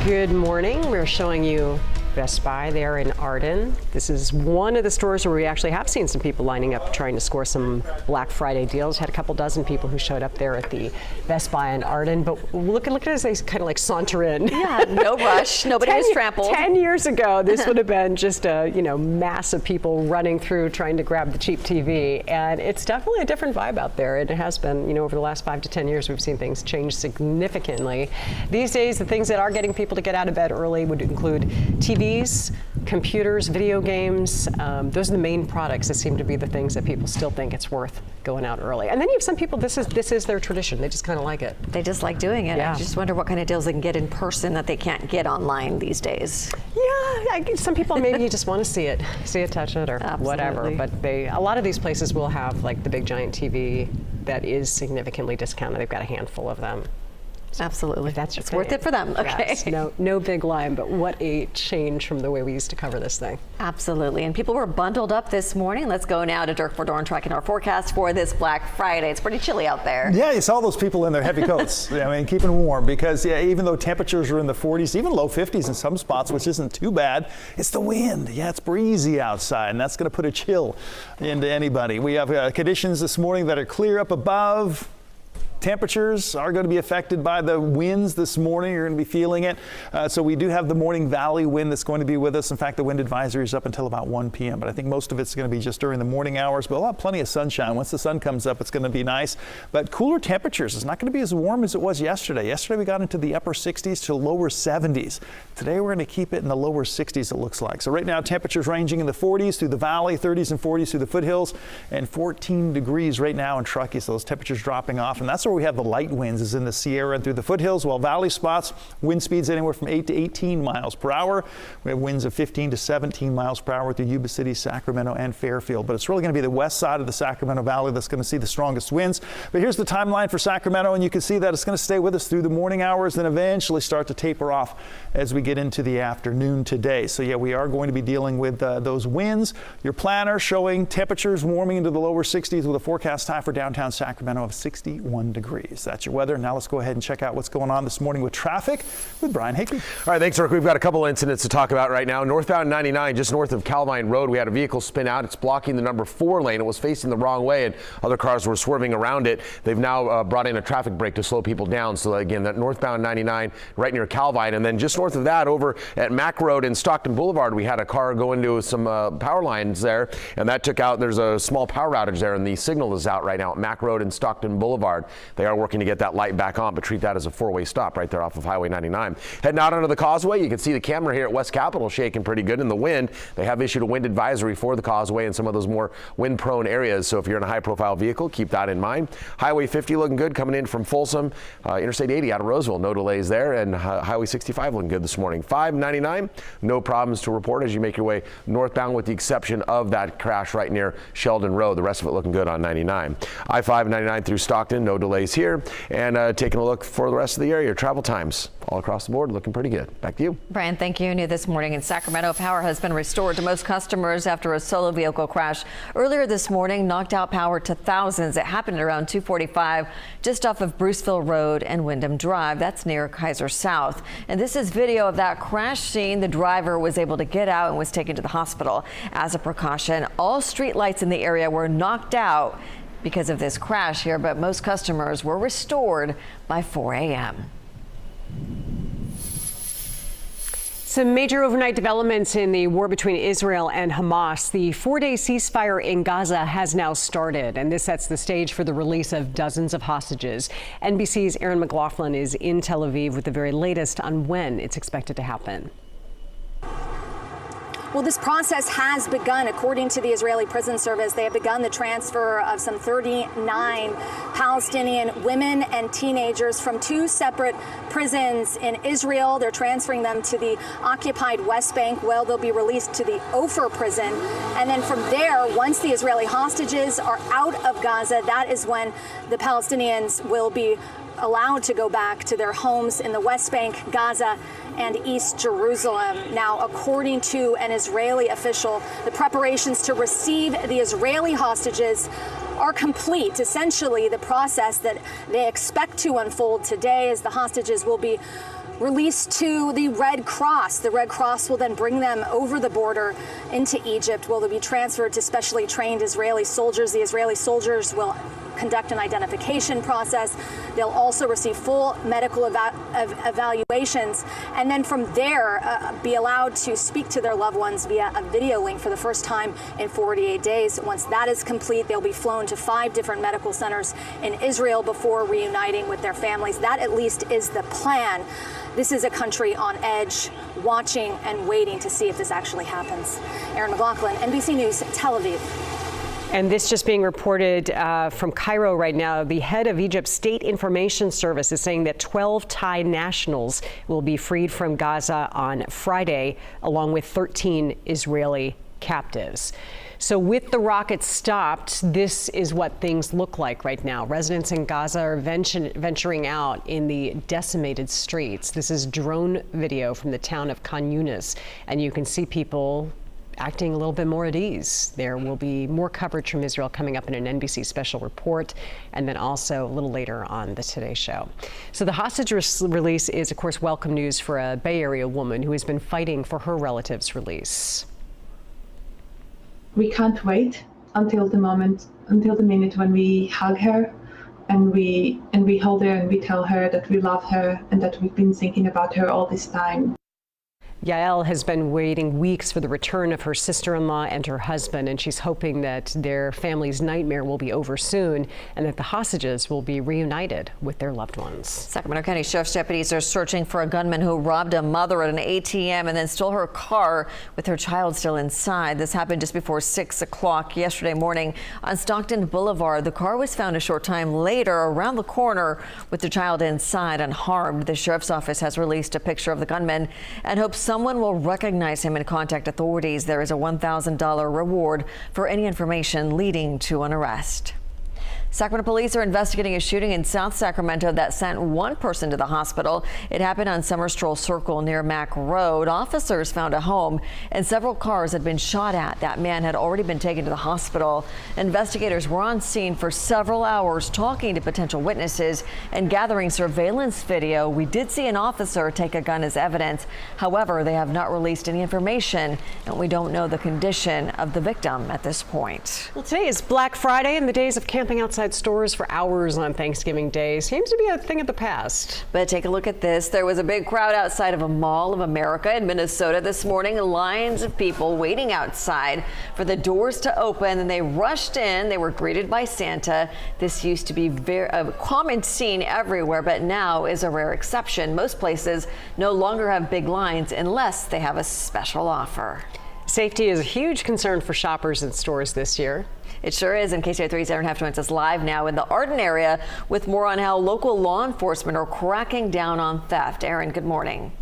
Good morning. We're showing you Best Buy there in Arden. This is one of the stores where we actually have seen some people lining up trying to score some Black Friday deals. Had a couple dozen people who showed up there at the Best Buy in Arden. But look at as they kind of like saunter in. Yeah, no rush. Nobody was trampled. 10 years ago, this would have been just a mass of people running through trying to grab the cheap TV. And it's definitely a different vibe out there. And it has been, over the last 5 to 10 years, we've seen things change significantly. These days, the things that are getting people to get out of bed early would include TVs, computers, video games. Those are the main products that seem to be the things that people still think it's worth going out early. And then you have some people, this is their tradition. They just kind of like it. They just like doing it. Yeah. I just wonder what kind of deals they can get in person that they can't get online these days. Yeah, some people maybe just want to see it, touch it, or Absolutely. whatever. But a lot of these places will have like the big giant TV that is significantly discounted. They've got a handful of them. Absolutely. That's it's worth it for them. Okay. Yes, no big line, but what a change from the way we used to cover this thing. Absolutely. And people were bundled up this morning. Let's go now to Dirk Fordorn tracking our forecast for this Black Friday. It's pretty chilly out there. Yeah, you saw those people in their heavy coats. Keeping warm because even though temperatures are in the 40s, even low 50s in some spots, which isn't too bad, it's the wind. Yeah, it's breezy outside, and that's going to put a chill into anybody. We have conditions this morning that are clear up above. Temperatures are going to be affected by the winds this morning. You're going to be feeling it. So we do have the morning valley wind that's going to be with us. In fact, the wind advisory is up until about 1 p.m. But I think most of it's going to be just during the morning hours. But we'll have plenty of sunshine. Once the sun comes up, it's going to be nice. But cooler temperatures. It's not going to be as warm as it was yesterday. Yesterday we got into the upper 60s to lower 70s. Today we're going to keep it in the lower 60s, it looks like. So right now temperatures ranging in the 40s through the valley, 30s and 40s through the foothills, and 14 degrees right now in Truckee. So those temperatures dropping off. And that's where we have the light winds is in the Sierra and through the foothills, while valley spots, wind speeds anywhere from 8 to 18 miles per hour. We have winds of 15 to 17 miles per hour through Yuba City, Sacramento, and Fairfield. But it's really going to be the west side of the Sacramento Valley that's going to see the strongest winds. But here's the timeline for Sacramento, and you can see that it's going to stay with us through the morning hours, then eventually start to taper off as we get into the afternoon today. So yeah, we are going to be dealing with those winds. Your planner showing temperatures warming into the lower 60s with a forecast high for downtown Sacramento of 61 degrees. That's your weather. Now let's go ahead and check out what's going on this morning with traffic with Brian Higbee. All right, thanks, Rick. We've got a couple incidents to talk about right now. Northbound 99, just north of Calvine Road, we had a vehicle spin out. It's blocking the number 4 lane. It was facing the wrong way, and other cars were swerving around it. They've now brought in a traffic brake to slow people down. So again, that northbound 99 right near Calvine, and then just north of that over at Mack Road and Stockton Boulevard, we had a car go into some power lines there, and that took out, there's a small power outage there, and the signal is out right now at Mack Road and Stockton Boulevard. They are working to get that light back on, but treat that as a 4-way stop right there off of Highway 99. Heading out onto the causeway, you can see the camera here at West Capitol shaking pretty good in the wind. They have issued a wind advisory for the causeway and some of those more wind-prone areas, so if you're in a high-profile vehicle, keep that in mind. Highway 50 looking good coming in from Folsom. Interstate 80 out of Roseville, no delays there, and Highway 65 looking good this morning. 599, no problems to report as you make your way northbound with the exception of that crash right near Sheldon Road. The rest of it looking good on 99. I-5 99 through Stockton, no delays here. And taking a look for the rest of the area, travel times all across the board looking pretty good. Back to you. Brian, thank you. New this morning in Sacramento, power has been restored to most customers after a solo vehicle crash earlier this morning knocked out power to thousands. It happened at around 2:45 just off of Bruceville Road and Wyndham Drive. That's near Kaiser South. And this is video of that crash scene. The driver was able to get out and was taken to the hospital. As a precaution, all street lights in the area were knocked out because of this crash here, but most customers were restored by 4 a.m. Some major overnight developments in the war between Israel and Hamas. The 4-day ceasefire in Gaza has now started, and this sets the stage for the release of dozens of hostages. NBC's Aaron McLaughlin is in Tel Aviv with the very latest on when it's expected to happen. Well, this process has begun. According to the Israeli Prison Service, they have begun the transfer of some 39 Palestinian women and teenagers from 2 separate prisons in Israel. They're transferring them to the occupied West Bank, where they'll be released to the Ofer prison. And then from there, once the Israeli hostages are out of Gaza, that is when the Palestinians will be allowed to go back to their homes in the West Bank, Gaza, and East Jerusalem. Now, according to an Israeli official, the preparations to receive the Israeli hostages are complete. Essentially, the process that they expect to unfold today is the hostages will be released to the Red Cross. The Red Cross will then bring them over the border into Egypt, where they'll be transferred to specially trained Israeli soldiers. The Israeli soldiers will conduct an identification process. They'll also receive full medical evaluations, and then from there be allowed to speak to their loved ones via a video link for the first time in 48 days. Once that is complete, they'll be flown to 5 different medical centers in Israel before reuniting with their families. That at least is the plan. This is a country on edge, watching and waiting to see if this actually happens. Erin McLaughlin, NBC News, Tel Aviv. And this just being reported from Cairo right now. The head of Egypt's State Information Service is saying that 12 Thai nationals will be freed from Gaza on Friday, along with 13 Israeli captives. So with the rockets stopped, this is what things look like right now. Residents in Gaza are venturing out in the decimated streets. This is drone video from the town of Khan Yunis, and you can see people acting a little bit more at ease. There will be more coverage from Israel coming up in an NBC special report, and then also a little later on the Today Show. So the hostage release is, of course, welcome news for a Bay Area woman who has been fighting for her relative's release. We can't wait until the minute when we hug her and we hold her and we tell her that we love her and that we've been thinking about her all this time. Yael has been waiting weeks for the return of her sister-in-law and her husband, and she's hoping that their family's nightmare will be over soon and that the hostages will be reunited with their loved ones. Sacramento County Sheriff's deputies are searching for a gunman who robbed a mother at an ATM and then stole her car with her child still inside. This happened just before 6 o'clock yesterday morning on Stockton Boulevard. The car was found a short time later around the corner with the child inside unharmed. The sheriff's office has released a picture of the gunman and hopes someone will recognize him and contact authorities. There is a $1,000 reward for any information leading to an arrest. Sacramento police are investigating a shooting in South Sacramento that sent one person to the hospital. It happened on Summer Stroll Circle near Mack Road. Officers found a home and several cars had been shot at. That man had already been taken to the hospital. Investigators were on scene for several hours talking to potential witnesses and gathering surveillance video. We did see an officer take a gun as evidence. However, they have not released any information, and we don't know the condition of the victim at this point. Well, today is Black Friday, and the days of camping outside stores for hours on Thanksgiving Day seems to be a thing of the past. But take a look at this. There was a big crowd outside of a Mall of America in Minnesota this morning. Lines of people waiting outside for the doors to open, and they rushed in. They were greeted by Santa. This used to be a common scene everywhere, but now is a rare exception. Most places no longer have big lines unless they have a special offer. Safety is a huge concern for shoppers in stores this year. It sure is. In KCRA3's Erin Hef joins us live now in the Arden area with more on how local law enforcement are cracking down on theft. Erin, good morning.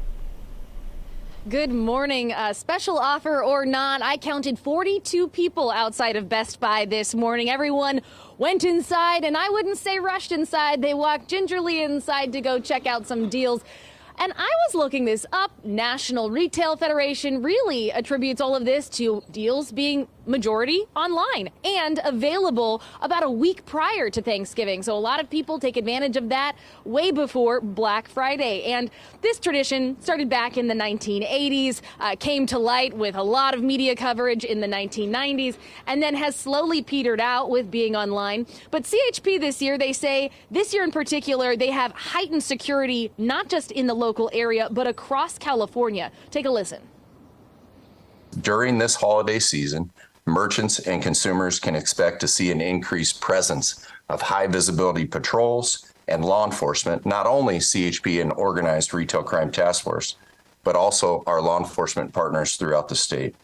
Good morning. Special offer or not, I counted 42 people outside of Best Buy this morning. Everyone went inside, and I wouldn't say rushed inside. They walked gingerly inside to go check out some deals. And I was looking this up. National Retail Federation really attributes all of this to deals being majority online and available about a week prior to Thanksgiving. So a lot of people take advantage of that way before Black Friday. And this tradition started back in the 1980s, came to light with a lot of media coverage in the 1990s, and then has slowly petered out with being online. But CHP this year, they say, this year in particular, they have heightened security, not just in the local area, but across California. Take a listen. During this holiday season, merchants and consumers can expect to see an increased presence of high visibility patrols and law enforcement, not only CHP and Organized Retail Crime Task Force, but also our law enforcement partners throughout the state.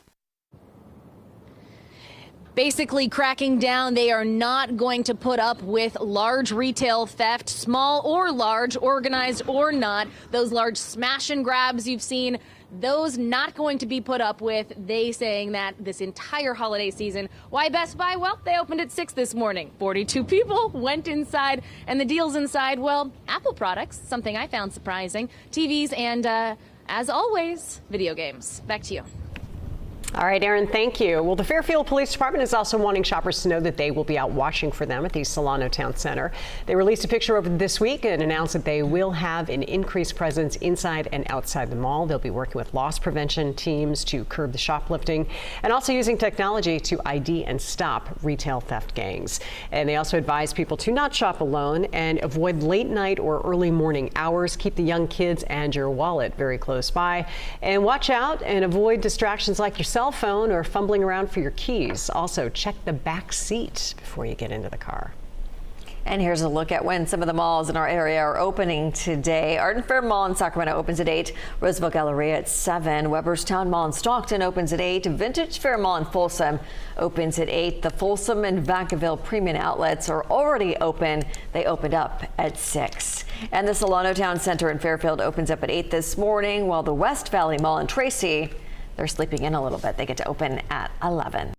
Basically cracking down. They are not going to put up with large retail theft, small or large, organized or not. Those large smash and grabs you've seen, those not going to be put up with. They saying that this entire holiday season. Why Best Buy? Well, they opened at 6 this morning. 42 people went inside, and the deals inside, well, Apple products, something I found surprising, TVs, and as always, video games. Back to you. All right, Aaron, thank you. Well, the Fairfield Police Department is also wanting shoppers to know that they will be out watching for them at the Solano Town Center. They released a picture over this week and announced that they will have an increased presence inside and outside the mall. They'll be working with loss prevention teams to curb the shoplifting and also using technology to ID and stop retail theft gangs. And they also advise people to not shop alone and avoid late night or early morning hours. Keep the young kids and your wallet very close by. And watch out and avoid distractions like your cell phone or fumbling around for your keys. Also, check the back seat before you get into the car. And here's a look at when some of the malls in our area are opening today. Art and Fair Mall in Sacramento opens at 8. Roosevelt Galleria at 7. Weber's Town Mall in Stockton opens at 8. Vintage Fair Mall in Folsom opens at 8. The Folsom and Vacaville Premium Outlets are already open. They opened up at 6. And the Solano Town Center in Fairfield opens up at 8 this morning, while the West Valley Mall in Tracy, they're sleeping in a little bit. They get to open at 11.